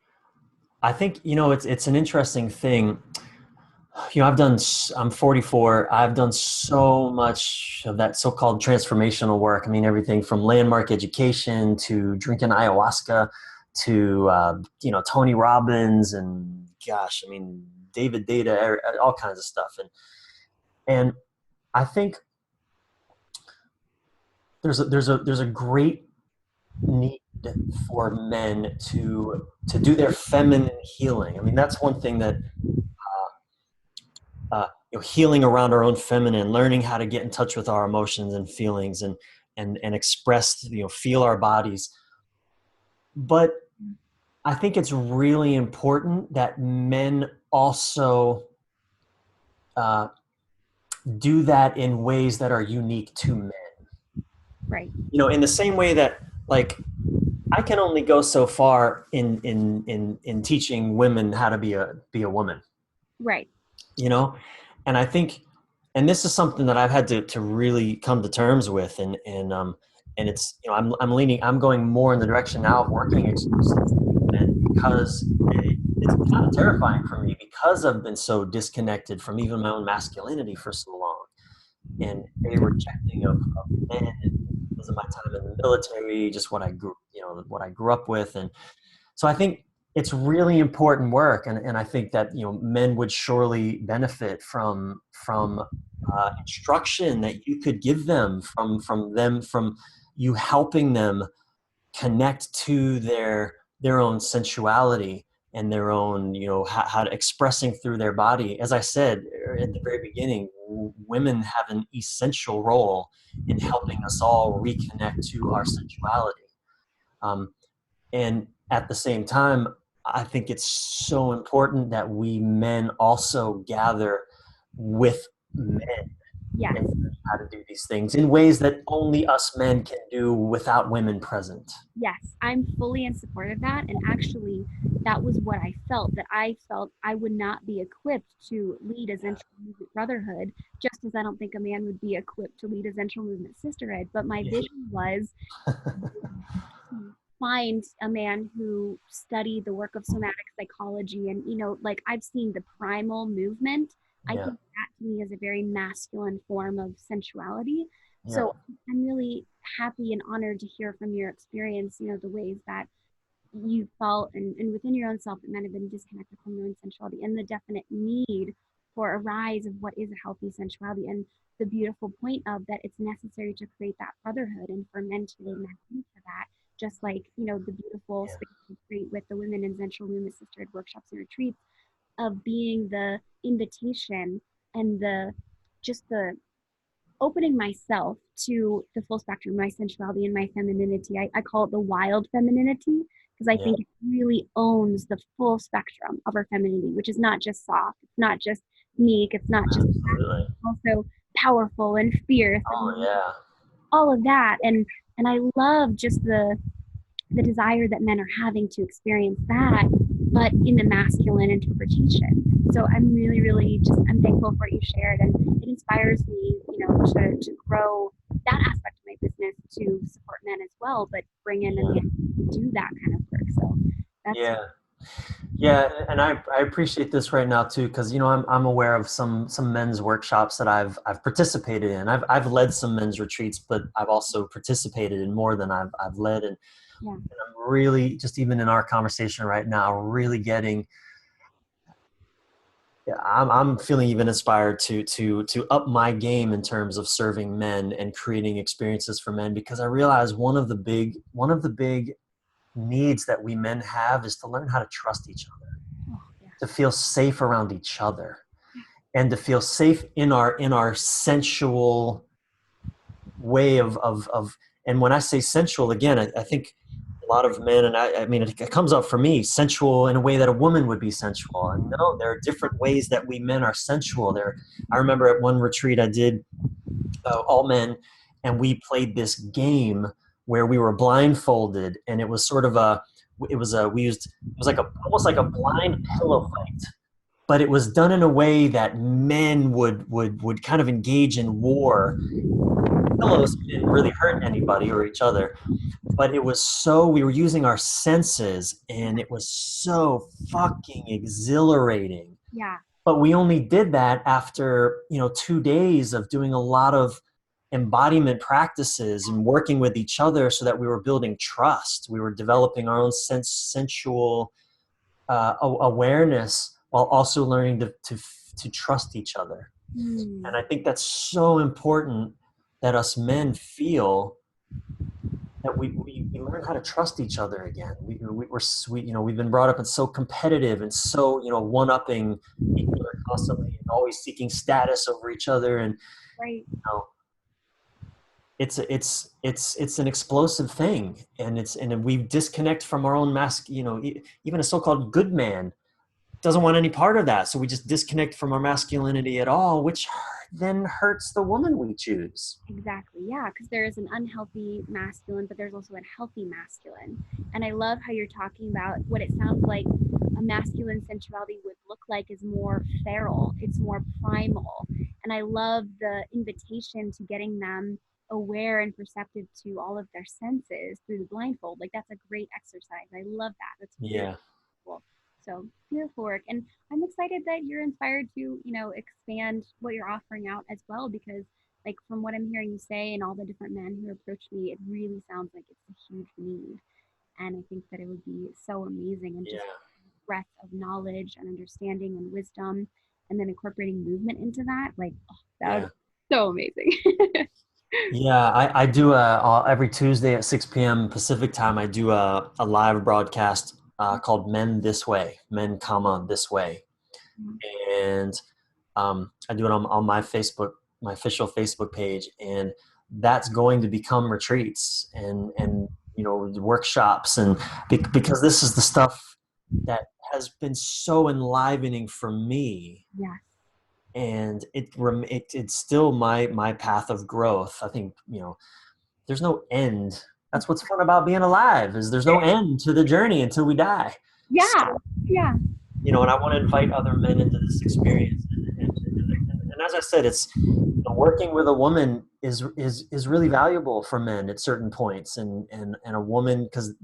I think it's an interesting thing. I'm 44. I've done so much of that so-called transformational work. I mean, everything from landmark education to drinking ayahuasca to, Tony Robbins and gosh, I mean, David Data, all kinds of stuff. And I think there's a great need for men to do their feminine healing. I mean, that's one thing that healing around our own feminine, learning how to get in touch with our emotions and feelings and express, feel our bodies. But I think it's really important that men also uh, do that in ways that are unique to men. Right. In the same way that, like, I can only go so far in teaching women how to be a woman. Right. you know and I think, and this is something that I've had to really come to terms with, and it's, I'm going more in the direction now of working exclusively with men, because it's kind of terrifying for me, because I've been so disconnected from even my own masculinity for so long, and a rejecting of men, and because of my time in the military, just what I grew up with. And so I think it's really important work, and I think that men would surely benefit from instruction that you could give them, from you helping them connect to their own sensuality and their own, how to expressing through their body. As I said at the very beginning, women have an essential role in helping us all reconnect to our sensuality. Um, and at the same time, I think it's so important that we men also gather with men Yes. and learn how to do these things in ways that only us men can do without women present. Yes. I'm fully in support of that. And actually, that was what I felt, that I felt I would not be equipped to lead a Zensual Movement Brotherhood, just as I don't think a man would be equipped to lead a Zensual Movement Sisterhood. But my Yeah. vision was to find a man who studied the work of somatic psychology, and like I've seen the primal movement. I Yeah. think that to me is a very masculine form of sensuality. Yeah. So I'm really happy and honored to hear from your experience, the ways that you felt, and within your own self, that men have been disconnected from their own sensuality, and the definite need for a rise of what is a healthy sensuality, and the beautiful point of that it's necessary to create that brotherhood and for men to remain into that, just like the beautiful Yeah. space we create with the women in Zensual Movement Sisterhood workshops and retreats, of being the invitation and the just the opening myself to the full spectrum, my sensuality and my femininity. I call it the wild femininity because I Yeah, think it really owns the full spectrum of our femininity, which is not just soft, it's not just meek, it's not just absolutely. also powerful and fierce Oh and yeah, all of that. And I love just the desire that men are having to experience that, but in the masculine interpretation. So I'm really, really just I'm thankful for what you shared, and it inspires me, to grow that aspect of my business to support men as well, but bring in a yeah, man to do that kind of work. So that's yeah. Yeah, and I appreciate this right now too, because I'm aware of some men's workshops that I've participated in. I've led some men's retreats, but I've also participated in more than I've led, and yeah, I'm really just even in our conversation right now, really getting. Yeah, I'm feeling even inspired to up my game in terms of serving men and creating experiences for men, because I realize one of the big needs that we men have is to learn how to trust each other, oh yeah, to feel safe around each other, yeah, and to feel safe in our sensual way of and when I say sensual, again, I think a lot of men, and I mean it comes up for me, sensual in a way that a woman would be sensual. And no, there are different ways that we men are sensual. I remember at one retreat I did, all men, and we played this game where we were blindfolded, and it was sort of a it was a we used it was like a almost like a blind pillow fight, but it was done in a way that men would kind of engage in war. Pillows didn't really hurt anybody or each other, but it was so we were using our senses, and it was so fucking exhilarating. yeah, But we only did that after 2 days of doing a lot of embodiment practices and working with each other, so that we were building trust, we were developing our own sensual awareness, while also learning to trust each other. And mm, I think that's so important, that us men feel that we learn how to trust each other again. We've been brought up and so competitive and so one upping each other constantly, and always seeking status over each other. And right, know, it's an explosive thing, and we disconnect from our own mask. Even a so-called good man doesn't want any part of that, so we just disconnect from our masculinity at all, which then hurts the woman we choose. exactly, yeah, because there is an unhealthy masculine, but there's also a healthy masculine. And I love how you're talking about what it sounds like a masculine sensuality would look like is more feral, it's more primal. And I love the invitation to getting them aware and perceptive to all of their senses through the blindfold. Like that's a great exercise. I love that. That's really Yeah, cool. So beautiful work. And I'm excited that you're inspired to, expand what you're offering out as well, because like from what I'm hearing you say and all the different men who approach me, it really sounds like it's a huge need. And I think that it would be so amazing and just yeah, breadth of knowledge and understanding and wisdom, and then incorporating movement into that. Like, oh, that would yeah. be so amazing. Yeah, I do every Tuesday at 6 p.m. Pacific time. I do a live broadcast called Men This Way, Men, comma this way, and I do it on my Facebook, my official Facebook page, and that's going to become retreats and workshops, and because this is the stuff that has been so enlivening for me, Yes. and it's still my path of growth. I think there's no end. That's what's fun about being alive, is there's no end to the journey until we die. Yeah. So, Yeah. and I want to invite other men into this experience. And as I said, it's working with a woman is really valuable for men at certain points, and a woman, because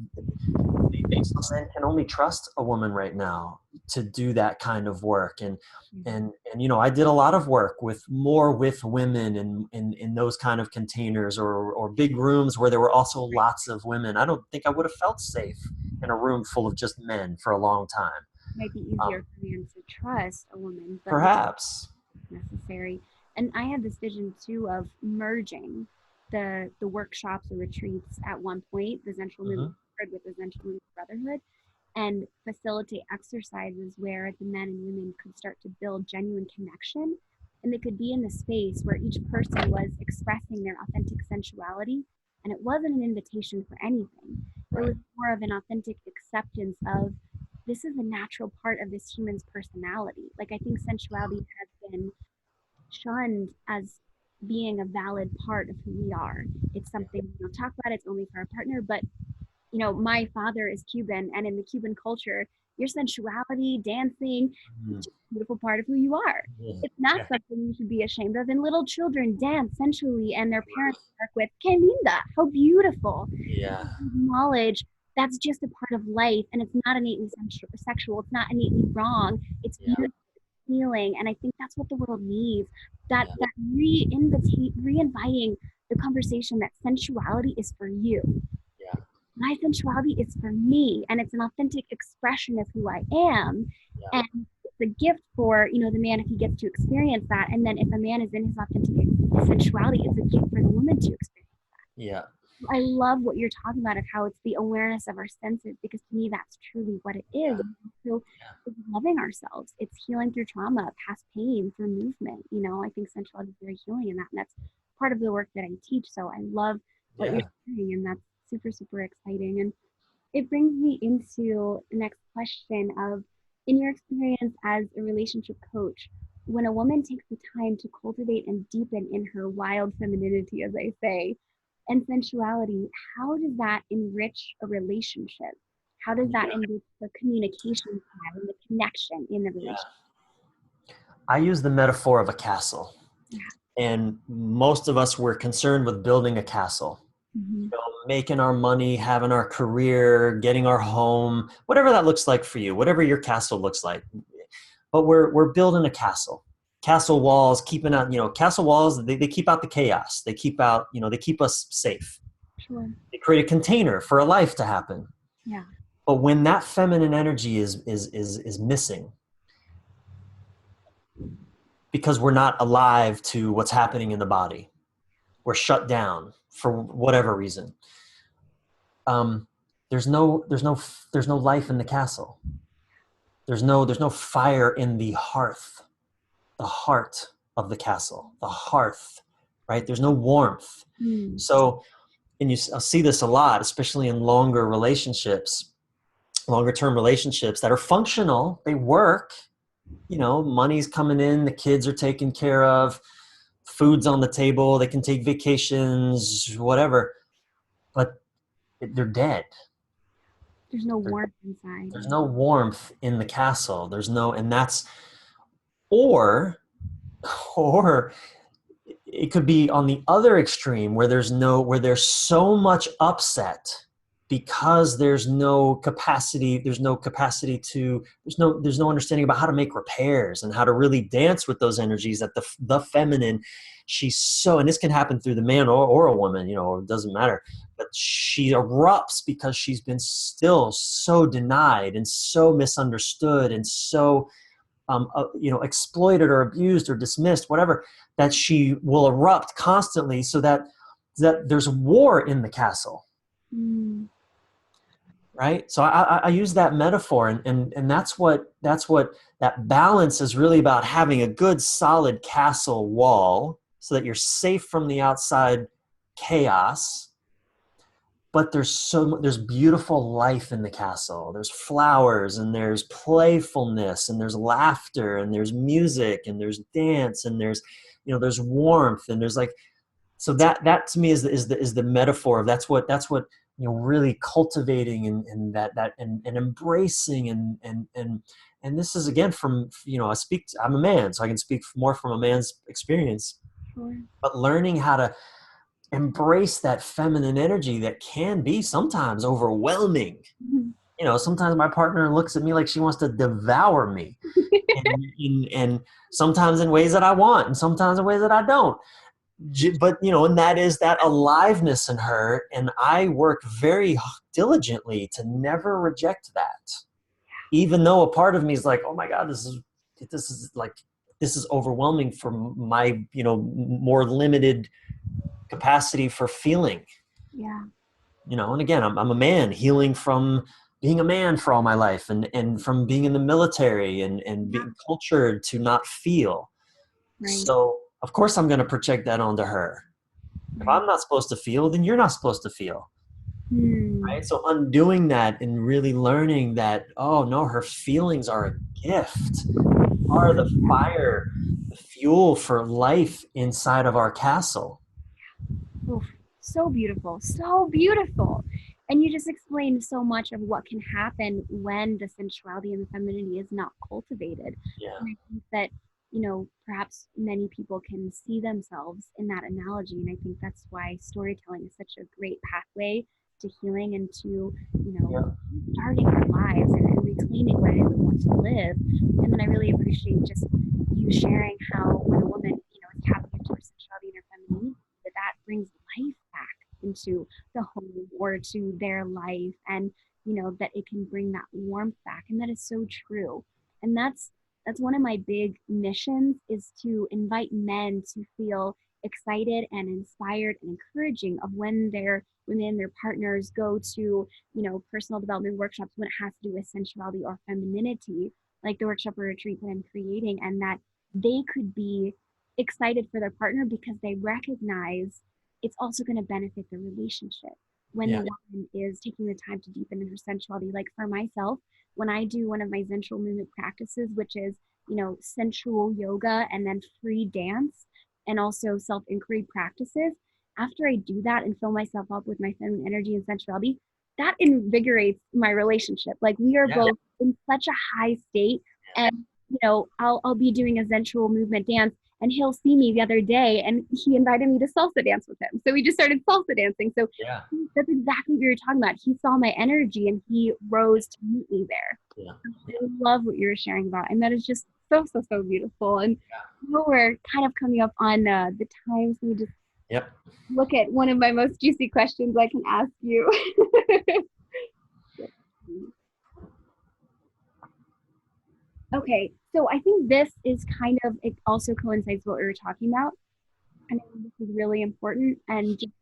some men can only trust a woman right now to do that kind of work. And I did a lot of work with women in those kind of containers, or big rooms where there were also lots of women. I don't think I would have felt safe in a room full of just men for a long time. Might be um, easier for men to trust a woman, but not Perhaps. necessary. And I have this vision too of merging the workshops or retreats at one point, the Zensual movement Hmm. with the Zensual movement brotherhood, and facilitate exercises where the men and women could start to build genuine connection and they could be in the space where each person was expressing their authentic sensuality, and it wasn't an invitation for anything. It Right. was more of an authentic acceptance of this is a natural part of this human's personality. Like I think sensuality has been shunned as being a valid part of who we are. It's something we don't talk about, it's only for our partner. But, my father is Cuban, and in the Cuban culture, your sensuality, dancing, Mm. it's just a beautiful part of who you are. Yeah. It's not Yeah. something you should be ashamed of. And little children dance sensually, and their parents work with, Que linda, how beautiful. Yeah. Acknowledge that's just a part of life, and it's not innately sexual, it's not innately wrong. It's Yeah. beautiful healing, and I think that's what the world needs. That Yeah. that re-inviting the conversation that sensuality is for you. Yeah. My sensuality is for me, and it's an authentic expression of who I am. Yeah. And it's a gift for the man if he gets to experience that, and then if a man is in his authentic sensuality, it's a gift for the woman to experience. Yeah. I love what you're talking about of how it's the awareness of our senses, because to me that's truly what it is. So it's loving ourselves. It's healing through trauma, past pain, through movement. I think sensuality is very healing in that, and that's part of the work that I teach. So I love what you're Yeah. doing, and that's super, super exciting. And it brings me into the next question of, in your experience as a relationship coach, when a woman takes the time to cultivate and deepen in her wild femininity, as I say, and sensuality, how does that enrich a relationship? How does that Yeah. enrich the communication side and the connection in the relationship? Yeah. I use the metaphor of a castle, Yeah. and most of us were concerned with building a castle. Mm-hmm. Making our money, having our career, getting our home, whatever that looks like for you, whatever your castle looks like. But we're building a castle. Castle walls, keeping out, castle walls, they keep out the chaos. They keep out, they keep us safe. Sure. They create a container for a life to happen. Yeah. But when that feminine energy is missing, because we're not alive to what's happening in the body, we're shut down for whatever reason. Um, there's no life in the castle. There's no fire in the hearth, the heart of the castle, the hearth, right? There's no warmth. Mm. So, and I'll see this a lot, especially in longer relationships, longer term relationships that are functional. They work, money's coming in, the kids are taken care of, food's on the table, they can take vacations, whatever, but they're dead. There's no There- warmth inside. there's no warmth in the castle. And that's, or, or it could be on the other extreme where there's so much upset because there's no understanding about how to make repairs and how to really dance with those energies, that the feminine, she's so, and this can happen through the man or a woman, it doesn't matter, but she erupts because she's been still so denied and so misunderstood and so exploited or abused or dismissed, whatever, that she will erupt constantly, so that there's war in the castle, Mm. right? So I use that metaphor, and that's what that balance is really about: having a good solid castle wall so that you're safe from the outside chaos, but there's beautiful life in the castle. There's flowers, and there's playfulness, and there's laughter, and there's music, and there's dance, and there's warmth, and there's like, so that to me is the metaphor of that's what really cultivating, and embracing, and this is again from, I'm a man, so I can speak more from a man's experience, Sure. but learning how to embrace that feminine energy that can be sometimes overwhelming. Mhm. Sometimes my partner looks at me like she wants to devour me, and sometimes in ways that I want, and sometimes in ways that I don't. But and that is that aliveness in her, and I work very diligently to never reject that, even though a part of me is like, oh my God, this is overwhelming for my more limited capacity for feeling. Yeah. And again, I'm a man healing from being a man for all my life, and from being in the military, and Yeah. being cultured to not feel. Right. So of course I'm going to project that onto her. If Right. I'm not supposed to feel, then you're not supposed to feel. Hmm. Right? So undoing that and really learning that, oh no, her feelings are a gift, are the fire, the fuel for life inside of our castle. Oof, so beautiful, so beautiful. And you just explained so much of what can happen when the sensuality and the femininity is not cultivated. Yeah. And I think that, perhaps many people can see themselves in that analogy. And I think that's why storytelling is such a great pathway to healing and to, Yeah. starting our lives and reclaiming what it is we want to live. And then I really appreciate just you sharing how when a woman, is tapping into her sensuality and her femininity, that brings life back into the home or to their life, and that it can bring that warmth back, and that is so true. And that's one of my big missions, is to invite men to feel excited and inspired and encouraging of when their women, their partners go to personal development workshops when it has to do with sensuality or femininity, like the workshop or retreat that I'm creating, and that they could be excited for their partner because they recognize it's also going to benefit the relationship when the Yeah. woman is taking the time to deepen in her sensuality. Like for myself, when I do one of my Zensual movement practices, which is, sensual yoga and then free dance and also self inquiry practices, after I do that and fill myself up with my feminine energy and sensuality, that invigorates my relationship. Like we are Yeah. both in such a high state. And, I'll be doing a sensual movement dance and he'll see me the other day and he invited me to salsa dance with him. So we just started salsa dancing. So Yeah. that's exactly what you were talking about. He saw my energy and he rose to meet me there. Yeah. I love what you were sharing about. And that is just so, so, so beautiful. And we're kind of coming up on the time. So we just Yep. look at one of my most juicy questions I can ask you. Okay, so I think this is kind of, it also coincides with what we were talking about. And I think this is really important and just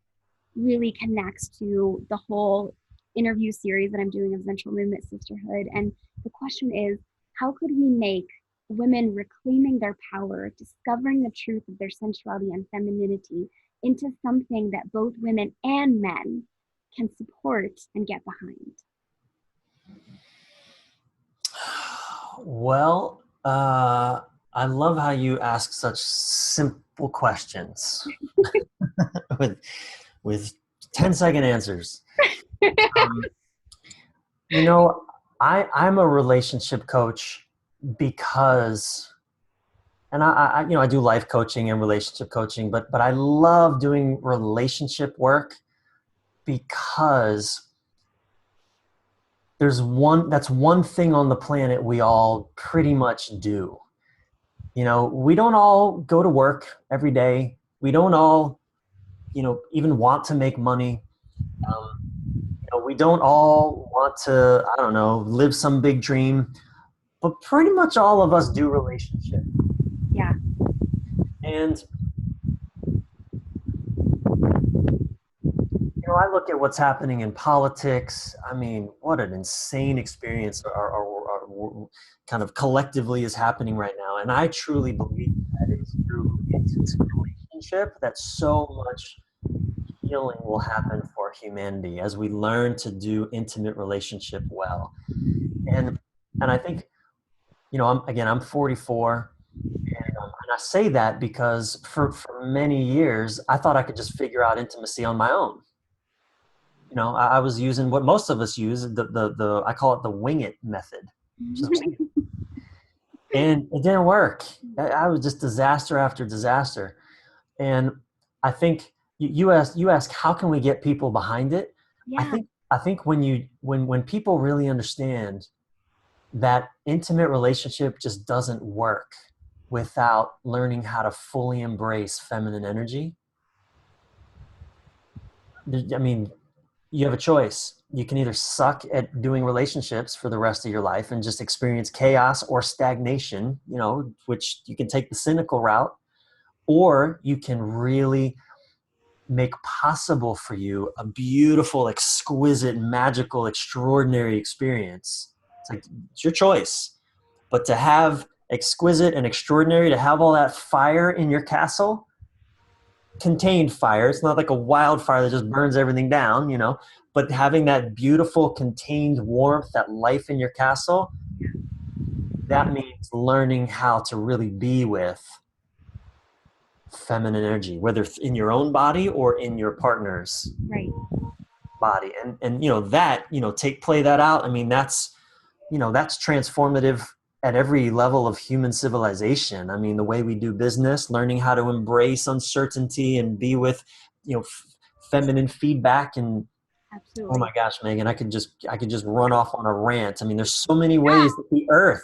really connects to the whole interview series that I'm doing of Central Movement Sisterhood. And the question is, how could we make women reclaiming their power, discovering the truth of their sensuality and femininity into something that both women and men can support and get behind? Well, I love how you ask such simple questions with with 10-second answers. Um, you know, I'm a relationship coach because, and I do life coaching and relationship coaching, but I love doing relationship work because that's one thing on the planet we all pretty much do. We don't all go to work every day. We don't all, even want to make money. We don't all want to, I don't know, live some big dream, but pretty much all of us do relationship. Yeah. And, I look at what's happening in politics. I mean, what an insane experience our kind of collectively is happening right now. And I truly believe that it's through intimate relationship that so much healing will happen for humanity as we learn to do intimate relationship well. And I think, I'm 44, and I say that because for many years I thought I could just figure out intimacy on my own. I was using what most of us use, the I call it the wing it method. Just wing it. And it didn't work. I was just disaster after disaster. And I think you ask how can we get people behind it? I Yeah. think I think when people really understand that intimate relationship just doesn't work without learning how to fully embrace feminine energy. I mean, you have a choice. You can either suck at doing relationships for the rest of your life and just experience chaos or stagnation, which you can take the cynical route, or you can really make possible for you a beautiful, exquisite, magical, extraordinary experience. It's your choice. But to have exquisite and extraordinary to have all that fire in your castle. Contained fire. It's not like a wildfire that just burns everything down, but having that beautiful contained warmth, that life in your castle, that means learning how to really be with feminine energy, whether in your own body or in your partner's Right. body. And that, play that out. I mean, that's transformative at every level of human civilization. I mean, the way we do business, learning how to embrace uncertainty and be with, feminine feedback. And oh Absolutely. my gosh, Megan, I could just run off on a rant. I mean, there's so many Yeah. ways that that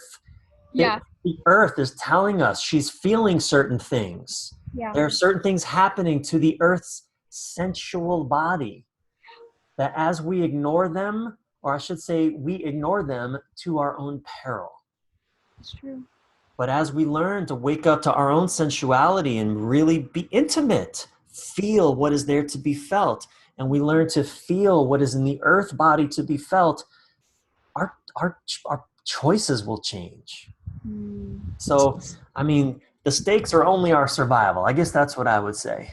Yeah. the earth is telling us she's feeling certain things. Yeah. There are certain things happening to the earth's sensual body that as we ignore them, or I should say, we ignore them to our own peril. It's true. But as we learn to wake up to our own sensuality and really be intimate, feel what is there to be felt, and we learn to feel what is in the earth body to be felt, our choices will change. Mm. So, I mean, the stakes are only our survival. I guess that's what I would say.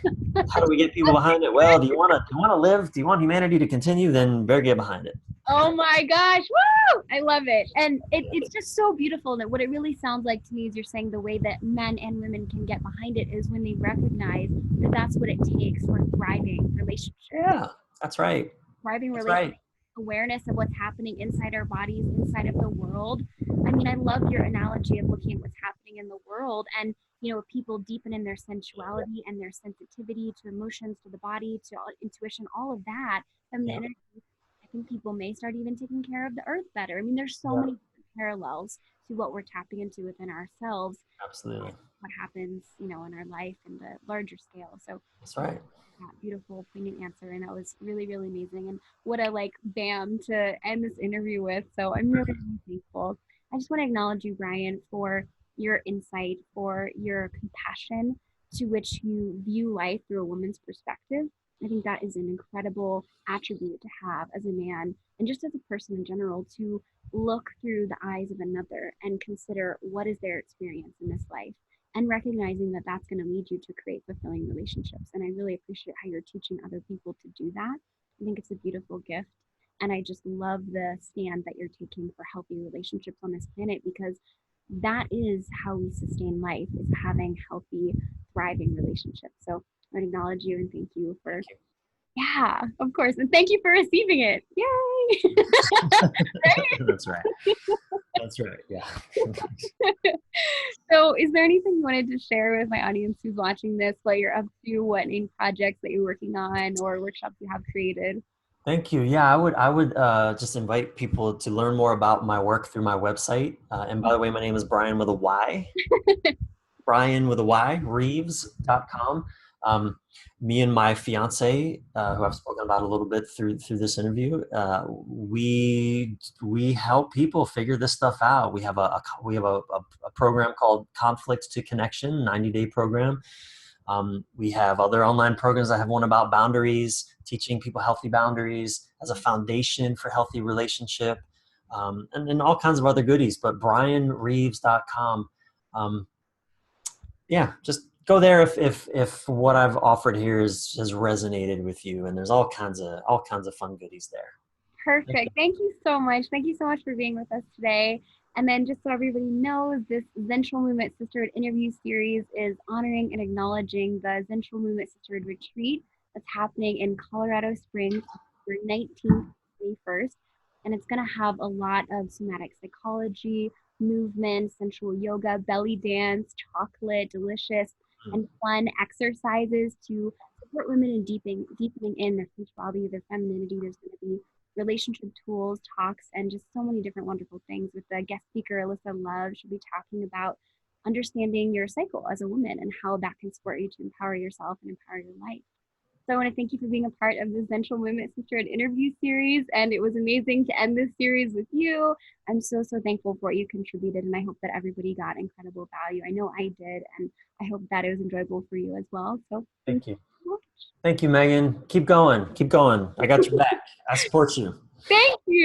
How do we get people behind it? Well, do you want to live? Do you want humanity to continue? Then better get behind it. Oh my gosh. Woo! I love it. And it's just so beautiful that what it really sounds like to me is you're saying the way that men and women can get behind it is when they recognize that that's what it takes for thriving relationships. Yeah, that's right. Thriving That's relationship right. awareness of what's happening inside our bodies, inside of the world. I mean, I love your analogy of looking at what's happening in the world and if people deepen in their sensuality and their sensitivity to emotions, to the body, to intuition, all of that, and the Yeah. energy, I think people may start even taking care of the earth better. I mean, there's so Yeah. many parallels to what we're tapping into within ourselves, Absolutely. what happens, in our life and the larger scale. So That's right. that beautiful, poignant answer, and that was really, really amazing. And what a bam to end this interview with. So I'm really, really thankful. I just want to acknowledge you, Bryan, for your insight, for your compassion to which you view life through a woman's perspective. I think that is an incredible attribute to have as a man and just as a person in general to look through the eyes of another and consider what is their experience in this life and recognizing that that's going to lead you to create fulfilling relationships. And I really appreciate how you're teaching other people to do that. I think it's a beautiful gift. And I just love the stand that you're taking for healthy relationships on this planet because that is how we sustain life is having healthy, thriving relationships. So I acknowledge you and thank you for, Thank yeah, of course. And thank you for receiving it. Yay. you. That's right. That's right. Yeah. So, is there anything you wanted to share with my audience who's watching this, what you're up to, what any projects that you're working on, or workshops you have created? Thank you. Yeah, I would just invite people to learn more about my work through my website. And by the way, my name is Bryan with a Y. Bryan with a Y, Reeves.com. Me and my fiance, who I've spoken about a little bit through this interview, we help people figure this stuff out. We have a program called Conflict to Connection, 90-day program. We have other online programs. I have one about boundaries, teaching people healthy boundaries as a foundation for healthy relationship, and all kinds of other goodies. But BryanReeves.com. Yeah, just go there if what I've offered here has resonated with you, and there's all kinds of fun goodies there. Thank you. Perfect. Thank you so much. Thank you so much for being with us today. And then, just so everybody knows, this Zensual Movement Sisterhood interview series is honoring and acknowledging the Zensual Movement Sisterhood retreat that's happening in Colorado Springs, October 19th, 21st. And it's going to have a lot of somatic psychology, movement, sensual yoga, belly dance, chocolate, delicious, and fun exercises to support women in deepening in their sensuality, their femininity. There's going to be relationship tools, talks, and just so many different wonderful things. With the guest speaker, Alyssa Love, she'll be talking about understanding your cycle as a woman and how that can support you to empower yourself and empower your life. So I want to thank you for being a part of the Sensual Movement Sisterhood interview series. And it was amazing to end this series with you. I'm so, so thankful for what you contributed. And I hope that everybody got incredible value. I know I did. And I hope that it was enjoyable for you as well. So thank Thank you. you. Thank you, Megan. Keep going. Keep going. I got your back. I support you. Thank you.